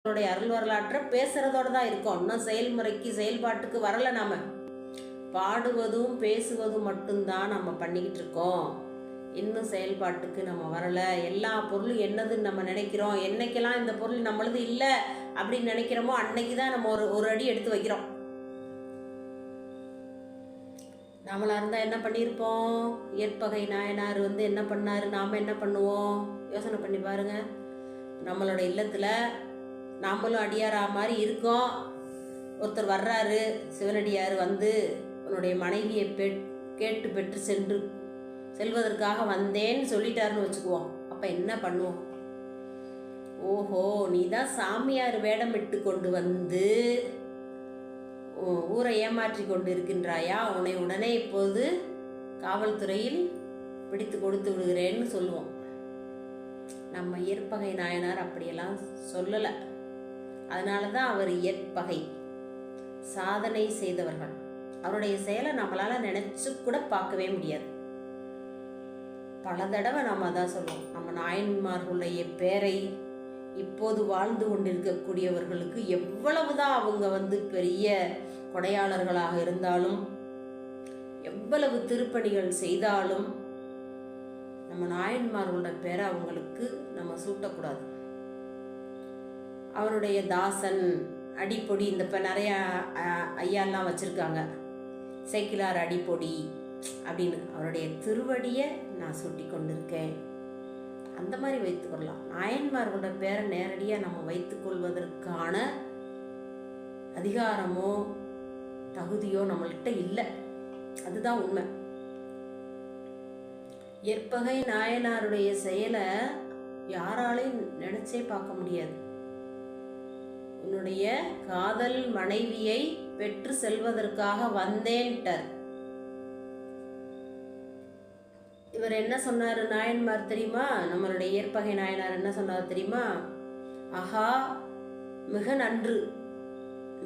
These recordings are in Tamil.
அருள் வரலாற்றை பேசுறதோட தான் இருக்கோம். இன்னும் செயல்முறைக்கு செயல்பாட்டுக்கு வரல. நாம பாடுவதும் பேசுவதும் மட்டும்தான் நம்ம பண்ணிக்கிட்டு இருக்கோம். இன்னும் செயல்பாட்டுக்கு நம்ம வரல. எல்லா பொருளும் என்னதுன்னு நம்ம நினைக்கிறோம். என்னைக்கெல்லாம் இந்த பொருள் நம்மளது இல்லை அப்படின்னு நினைக்கிறோமோ அன்னைக்கு தான் நம்ம ஒரு அடி எடுத்து வைக்கிறோம். நம்மளா இருந்தா என்ன பண்ணியிருப்போம்? இயற்பகை நாயனார் என்ன பண்ணாரு, நாம என்ன பண்ணுவோம்? யோசனை பண்ணி பாருங்க. நம்மளோட இல்லத்துல நாமளும் அடியாரா மாதிரி இருக்கோம். ஒருத்தர் வர்றாரு, சிவனடியார் உன்னுடைய மனைவியை கேட்டு பெற்று செல்வதற்காக வந்தேன்னு சொல்லிட்டாருன்னு வச்சுக்குவோம். அப்ப என்ன பண்ணுவோம்? ஓஹோ, நீ தான் சாமியார் வேடமிட்டு கொண்டு வந்து ஊரை ஏமாற்றி கொண்டு இருக்கின்றாயா? உன்னை உடனே இப்போது காவல்துறையில் பிடித்து கொடுத்து விடுகிறேன்னு சொல்லுவோம். நம்ம இயற்பகை நாயனார் அப்படியெல்லாம் சொல்லலை. அதனால தான் அவர் இயற்பகை சாதனை செய்தவர்கள். அவருடைய செயலை நம்மளால நினைச்சு கூட பார்க்கவே முடியாது. பல தடவை நம்ம அதான் சொல்லுவோம். நம்ம நாயன்மார்களுடைய பேரை இப்போது வாழ்ந்து கொண்டிருக்கக்கூடியவர்களுக்கு எவ்வளவுதான் அவங்க பெரிய கொடையாளர்களாக இருந்தாலும், எவ்வளவு திருப்பணிகள் செய்தாலும், நம்ம நாயன்மார்களோட பேரை அவங்களுக்கு நம்ம சூட்டக்கூடாது. அவருடைய தாசன், அடிப்பொடி, இந்த இப்போ நிறைய ஐயாலாம் வச்சுருக்காங்க, சேக்கிலார் அடிப்பொடி அப்படின்னு. அவருடைய திருவடியை நான் சூட்டி கொண்டிருக்கேன். அந்த மாதிரி வைத்துக்கொள்ளலாம். நாயன்மார்களோட பேரை நேரடியாக நம்ம வைத்துக்கொள்வதற்கான அதிகாரமோ தகுதியோ நம்மள்கிட்ட இல்லை. அதுதான் உண்மை. இயற்பகை நாயனாருடைய செயலை யாராலையும் நினைச்சே பார்க்க முடியாது. உன்னுடைய காதல் மனைவியை பெற்று செல்வதற்காக வந்தேன்ட்டார். இவர் என்ன சொன்னாரு நாயன்மார் தெரியுமா? நம்மளுடைய இயற்பகை நாயனார் என்ன சொன்னார் தெரியுமா? ஆஹா, மிக நன்று,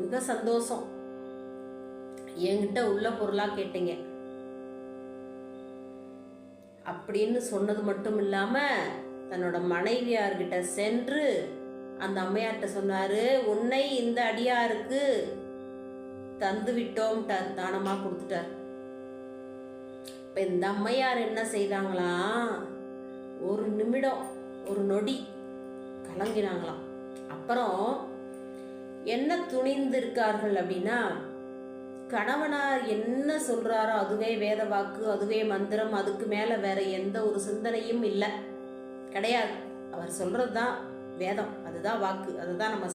மிக சந்தோஷம், என்கிட்ட உள்ள பொருளா கேட்டீங்க அப்படின்னு சொன்னது மட்டும் இல்லாம தன்னோட மனைவியார்கிட்ட சென்று அந்த அம்மையார்கிட்ட சொன்னாரு, உன்னை இந்த அடியாருக்கு தந்து விட்டோம், தானமா கொடுத்துட்டார். இப்ப இந்த அம்மையார் என்ன செய்தாங்களாம்? ஒரு நிமிடம், ஒரு நொடி கலங்கினாங்களாம். அப்புறம் என்ன துணிந்திருக்கார்கள் அப்படின்னா, கணவனார் என்ன சொல்றாரோ அதுவே வேத வாக்கு, அதுவே மந்திரம், அதுக்கு மேல வேற எந்த ஒரு சிந்தனையும் இல்லை, கிடையாது. அவர் சொல்றதுதான் வேதம், அதுதான் வாக்கு, அதுதான் நம்ம